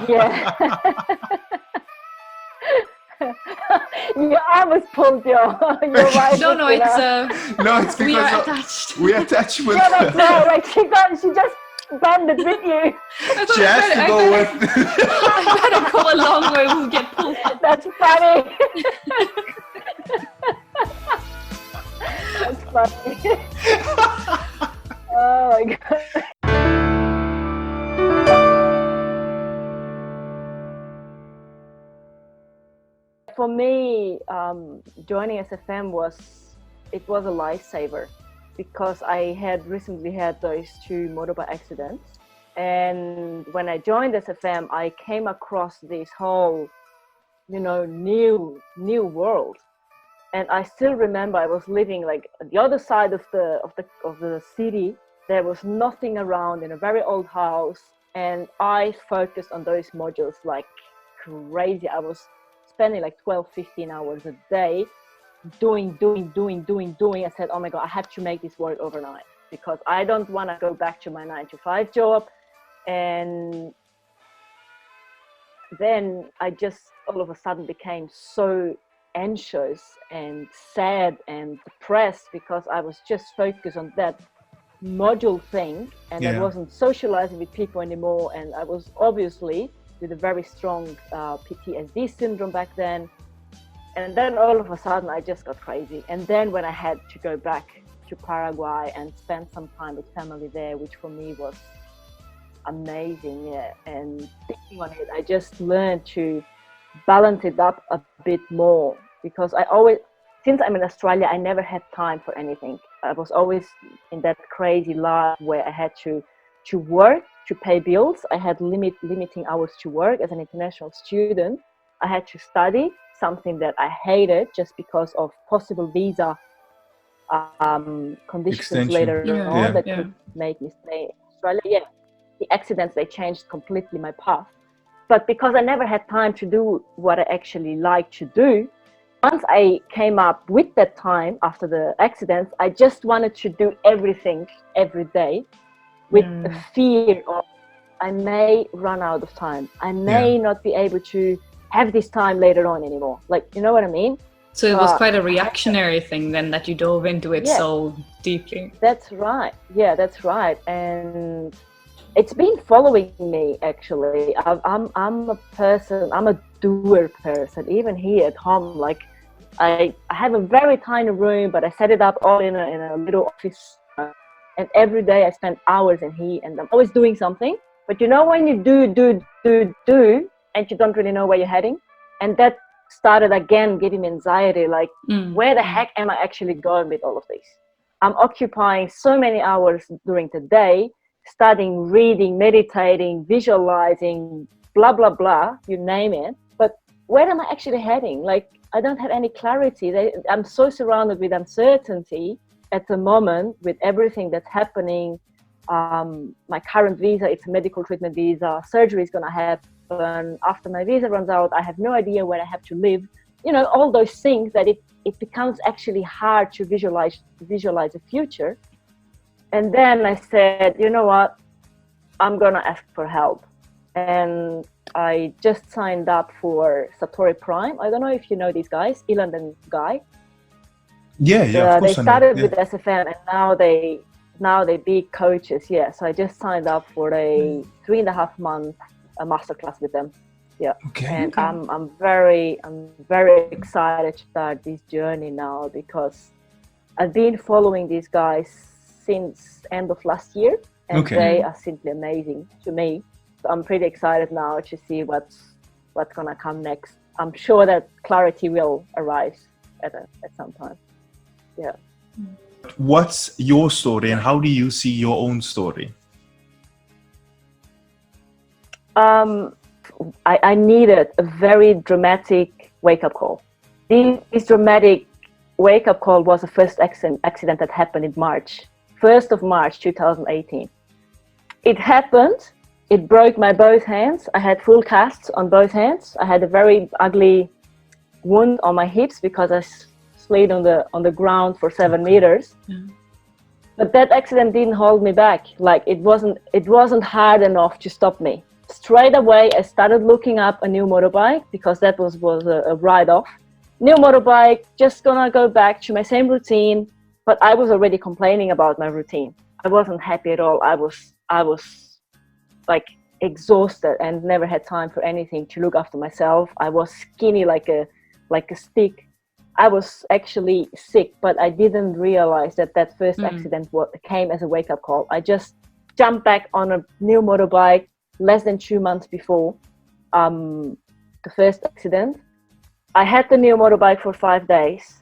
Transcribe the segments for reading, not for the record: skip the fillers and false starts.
Yeah. Your arm was pulled, your wife. No, it's No, it's we are because attached. we attach with. Yeah, that's right. Like she just banded with you. She has to go with. I better go along where we'll get pulled. That's funny. That's funny. Oh my god. For me, joining SFM was a lifesaver because I had recently had those 2 motorbike accidents, and when I joined SFM, I came across this whole, new world. And I still remember I was living like at the other side of the city. There was nothing around, in a very old house, and I focused on those modules like crazy. I was spending like 12-15 hours a day doing. I said, oh my god, I have to make this work overnight because I don't want to go back to my 9-to-5 job. And then I just all of a sudden became so anxious and sad and depressed because I was just focused on that module thing, and I wasn't socializing with people anymore, and I was obviously with a very strong PTSD syndrome back then. And then all of a sudden I just got crazy. And then when I had to go back to Paraguay and spend some time with family there, which for me was amazing, and thinking on it, I just learned to balance it up a bit more, because I always, since I'm in Australia, I never had time for anything. I was always in that crazy life where I had to work to pay bills. I had limiting hours to work as an international student. I had to study, something that I hated just because of possible visa conditions Extension. later on that could make me stay in Australia. The accidents, they changed completely my path. But because I never had time to do what I actually like to do, once I came up with that time after the accidents, I just wanted to do everything every day with the fear of I may run out of time. I may not be able to have this time later on anymore. Like, you know what I mean? So it was quite a reactionary thing then that you dove into it so deeply. That's right. Yeah, that's right. And it's been following me, actually. I'm a person, I'm a doer person. Even here at home, like I have a very tiny room, but I set it up all in a little office. And every day I spend hours in here, and I'm always doing something. But you know when you do, and you don't really know where you're heading? And that started again giving me anxiety, like where the heck am I actually going with all of this? I'm occupying so many hours during the day, studying, reading, meditating, visualizing, blah, blah, blah, you name it. But where am I actually heading? Like, I don't have any clarity. I'm so surrounded with uncertainty at the moment with everything that's happening. My current visa, it's a medical treatment visa. Surgery is going to happen. After my visa runs out, I have no idea where I have to live. You know, all those things that it becomes actually hard to visualize the future. And then I said, you know what? I'm going to ask for help. And I just signed up for Satori Prime. I don't know if you know these guys, Ilan and Guy. Yeah, of course. They started with SFM, and now they be coaches. Yeah, so I just signed up for a 3.5 month masterclass with them. Yeah, and I'm very excited to start this journey now, because I've been following these guys since end of last year, and they are simply amazing to me. So I'm pretty excited now to see what's gonna come next. I'm sure that clarity will arise at some time. Yeah. What's your story, and how do you see your own story? I needed a very dramatic wake-up call. This dramatic wake-up call was the first accident that happened in March, 1st of March 2018. It happened. It broke my both hands. I had full casts on both hands. I had a very ugly wound on my hips because I slid on the ground for 7 meters. But that accident didn't hold me back. Like, it wasn't hard enough to stop me. straight away I started looking up a new motorbike, because that was a write-off. New motorbike, just gonna go back to my same routine. But I was already complaining about my routine. I wasn't happy at all. I was like exhausted and never had time for anything to look after myself. I was skinny like a stick. I was actually sick, but I didn't realize that first accident came as a wake-up call. I just jumped back on a new motorbike less than 2 months before the first accident. I had the new motorbike for 5 days.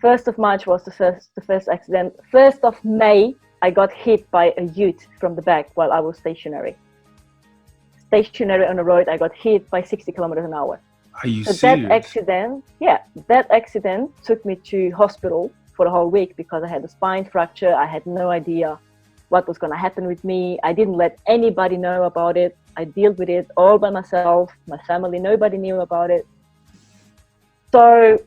1st of March was the first accident. 1st of May, I got hit by a ute from the back while I was stationary on the road. I got hit by 60 kilometers an hour. Are you so serious? that accident took me to hospital for the whole week, because I had a spine fracture. I had no idea what was going to happen with me. I didn't let anybody know about it. I dealt with it all by myself. My family, nobody knew about it. So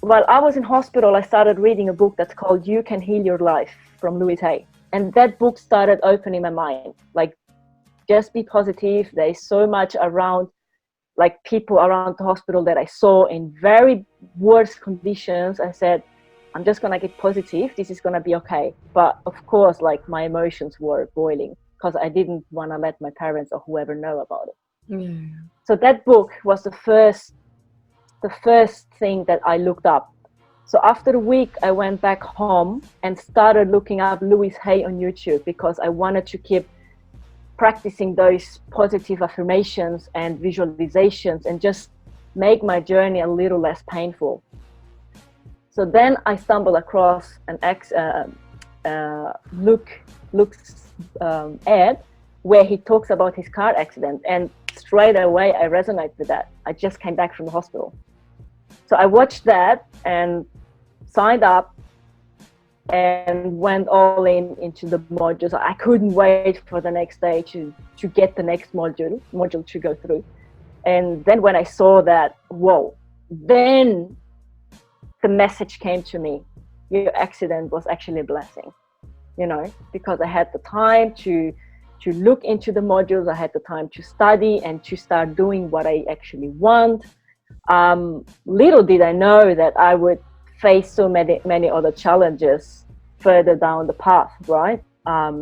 while I was in hospital, I started reading a book that's called You Can Heal Your Life from Louise Hay. And that book started opening my mind. Like, just be positive. There's so much around, like people around the hospital that I saw in very worse conditions. I said, I'm just going to get positive. This is going to be okay. But of course, like, my emotions were boiling, because I didn't want to let my parents or whoever know about it. Yeah. So that book was the first thing that I looked up. So after a week, I went back home and started looking up Louise Hay on YouTube, because I wanted to keep practicing those positive affirmations and visualizations and just make my journey a little less painful. So then I stumbled across an Luke's ad where he talks about his car accident, and straight away I resonate with that. I just came back from the hospital. So I watched that and signed up and went all into the modules. I couldn't wait for the next day to get the next module to go through. And then when I saw that, whoa, then the message came to me. Your accident was actually a blessing, because I had the time to look into the modules. I had the time to study and to start doing what I actually want. Little did I know that I would face so many other challenges further down the path, right?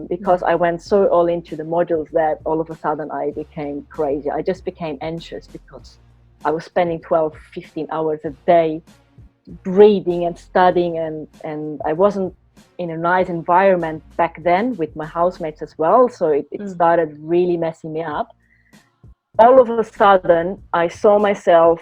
Because I went so all into the modules that all of a sudden I became crazy. I just became anxious, because I was spending 12-15 hours a day reading and studying, and I wasn't in a nice environment back then with my housemates as well. So it started really messing me up. All of a sudden, I saw myself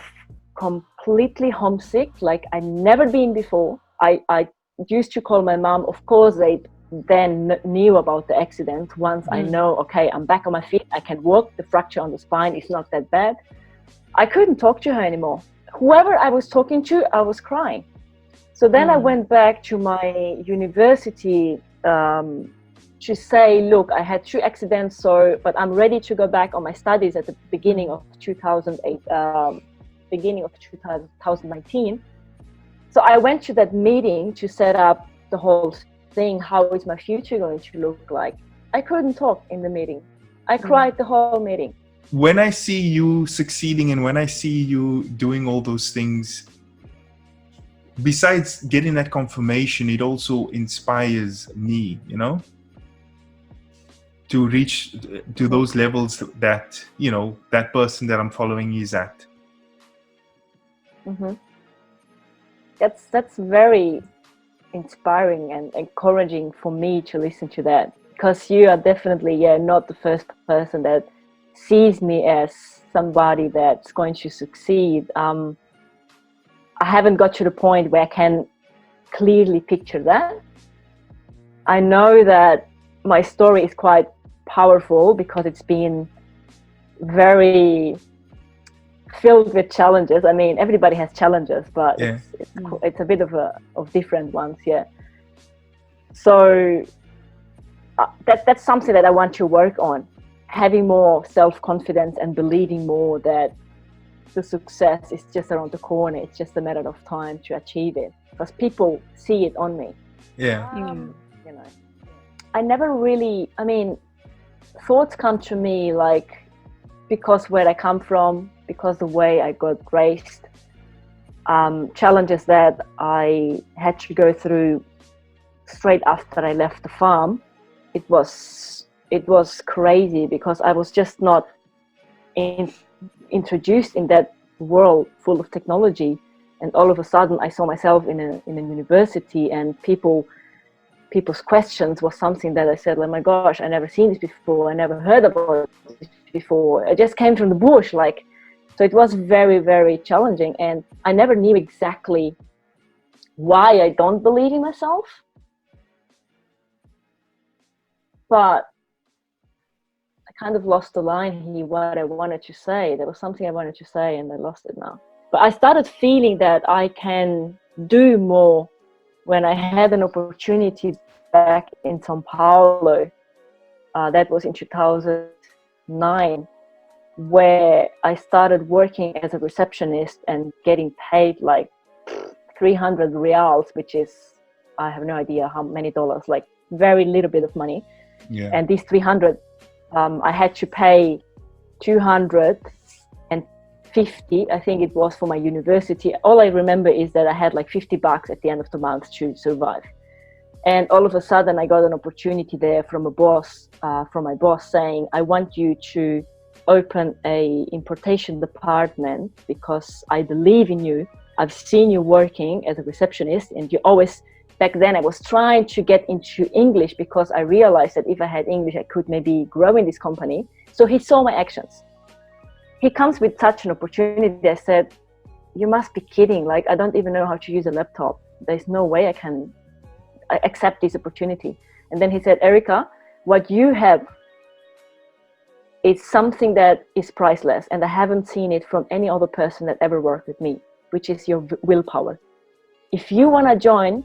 completely homesick, like I'd never been before. I used to call my mom. Of course, they then knew about the accident. Once I know, okay, I'm back on my feet, I can walk, the fracture on the spine is not that bad. I couldn't talk to her anymore. Whoever I was talking to, I was crying. So then I went back to my university to say, look, I had 2 accidents, but I'm ready to go back on my studies at the beginning of 2019. So I went to that meeting to set up the whole thing. How is my future going to look like? I couldn't talk in the meeting. I cried the whole meeting. When I see you succeeding and when I see you doing all those things, besides getting that confirmation, it also inspires me, to reach to those levels that, that person that I'm following is at. That's very inspiring and encouraging for me to listen to that, because you are definitely not the first person that sees me as somebody that's going to succeed. I haven't got to the point where I can clearly picture that. I know that my story is quite powerful because it's been very filled with challenges. I mean, everybody has challenges, but it's a bit of different ones. So that's something that I want to work on, having more self-confidence and believing more that the success is just around the corner. It's just a matter of time to achieve it, because people see it on me. I never really, thoughts come to me like, because where I come from, because the way I got raised, challenges that I had to go through straight after I left the farm. It was crazy because I was just not introduced in that world full of technology, and all of a sudden I saw myself in a university, and people's questions was something that I said, oh my gosh, I never seen this before, I never heard about this before, I just came from the bush, like. So it was very, very challenging, and I never knew exactly why I don't believe in myself, but I kind of lost the line here, what I wanted to say. There was something I wanted to say and I lost it now. But I started feeling that I can do more when I had an opportunity back in Sao Paulo. That was in 2009, where I started working as a receptionist and getting paid like 300 reals, which is, I have no idea how many dollars, like very little bit of money. Yeah. And these 300, I had to pay 250, I think it was, for my university. All I remember is that I had like $50 at the end of the month to survive. And all of a sudden I got an opportunity there from my boss saying, I want you to open a importation department because I believe in you. I've seen you working as a receptionist, and you always, back then I was trying to get into English because I realized that if I had English, I could maybe grow in this company. So he saw my actions. He comes with such an opportunity. I said, you must be kidding. Like, I don't even know how to use a laptop. There's no way I can accept this opportunity. And then he said, Erica, what you have is something that is priceless, and I haven't seen it from any other person that ever worked with me, which is your willpower. If you want to join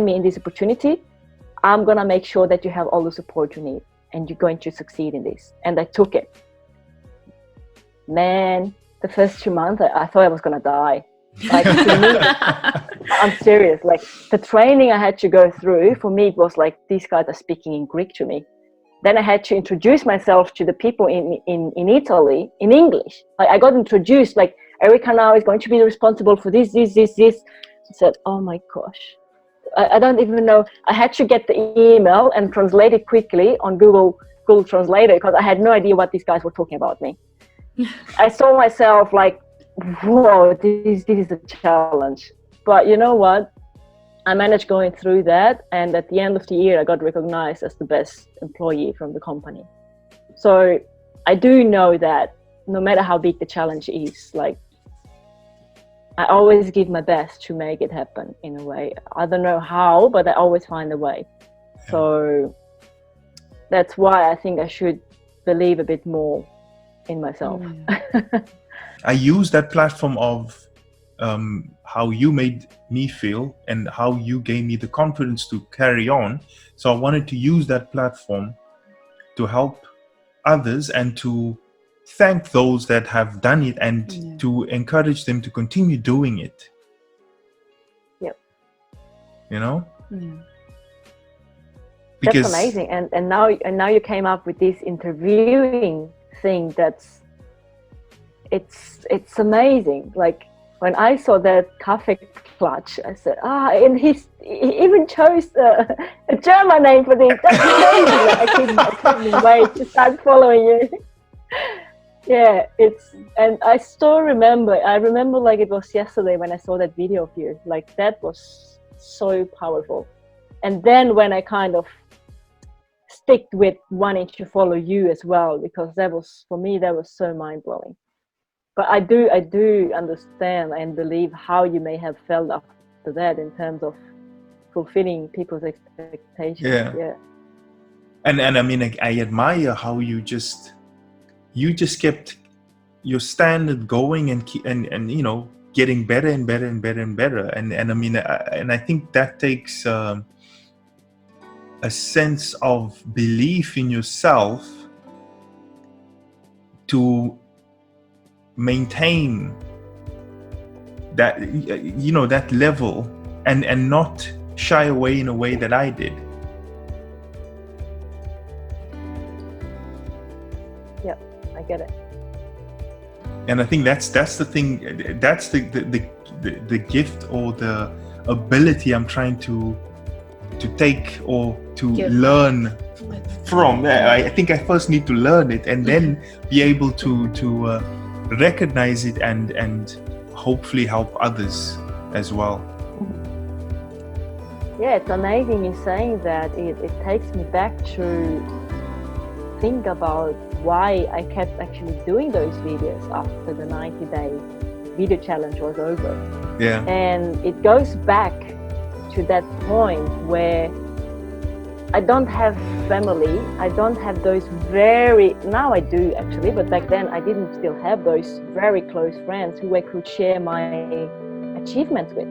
me in this opportunity, I'm going to make sure that you have all the support you need, and you're going to succeed in this. And I took it. Man, the first 2 months, I thought I was going to die. Like, to me, I'm serious. Like, the training I had to go through, for me, it was like, these guys are speaking in Greek to me. Then I had to introduce myself to the people in Italy in English. I got introduced, like, Erica now is going to be responsible for this. I said, oh my gosh. I don't even know. I had to get the email and translate it quickly on Google Translator because I had no idea what these guys were talking about me. I saw myself like, whoa, this is a challenge. But you know what? I managed going through that, and at the end of the year I got recognized as the best employee from the company. So I do know that no matter how big the challenge is, like, I always give my best to make it happen in a way. I don't know how, but I always find a way. Yeah. So that's why I think I should believe a bit more in myself. I use that platform of how you made me feel and how you gave me the confidence to carry on. So I wanted to use that platform to help others and to thank those that have done it and to encourage them to continue doing it. Yep. You know? Yeah. Because that's amazing. And now you came up with this interviewing thing. It's amazing. Like, when I saw that Kaffeeklatsch, I said, and he even chose a German name for this. That's amazing. I couldn't wait to start following you. Yeah, and I still remember, like it was yesterday when I saw that video of you. Like, that was so powerful. And then when I kind of sticked with wanting to follow you as well, because that was, for me, that was so mind-blowing. But I do understand and believe how you may have felt after that in terms of fulfilling people's expectations. Yeah. And I mean, I admire how you just kept your standard going and you know, getting better and better and better and better. And I mean, and I think that takes a sense of belief in yourself to maintain that, you know, that level and not shy away in a way that I did. Yeah, I get it. And I think that's the thing. That's the gift or the ability I'm trying to take or to learn from. I think I first need to learn it and then be able to recognize it and hopefully help others as well. Yeah, it's amazing you saying that. It takes me back to think about why I kept actually doing those videos after the 90-day video challenge was over. Yeah. And it goes back to that point where I don't have family, I don't have those now I do actually, but back then I didn't still have those very close friends who I could share my achievements with.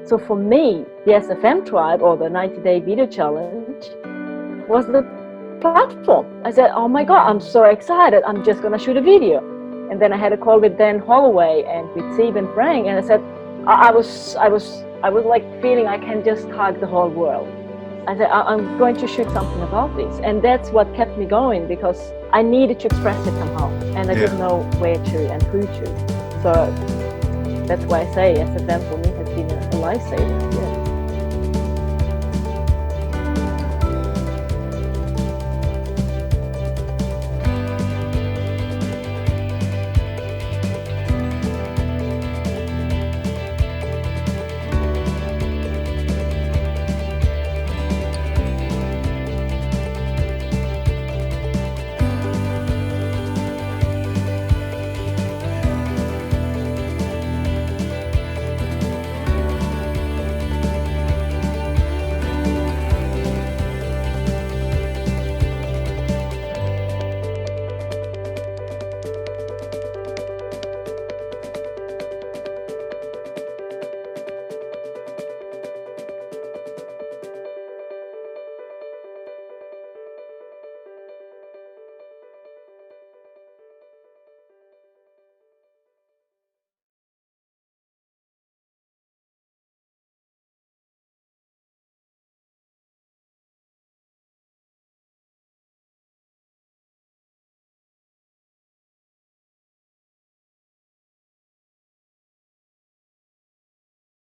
So for me, the SFM tribe or the 90-day video challenge was the platform. I said, oh my God, I'm so excited, I'm just gonna shoot a video. And then I had a call with Dan Holloway and with Steve and Frank, and I said, I was like feeling I can just hug the whole world. I said, I'm going to shoot something about this. And that's what kept me going, because I needed to express it somehow. And I didn't know where to and who to. So that's why I say SFM for me has been a lifesaver. Yeah.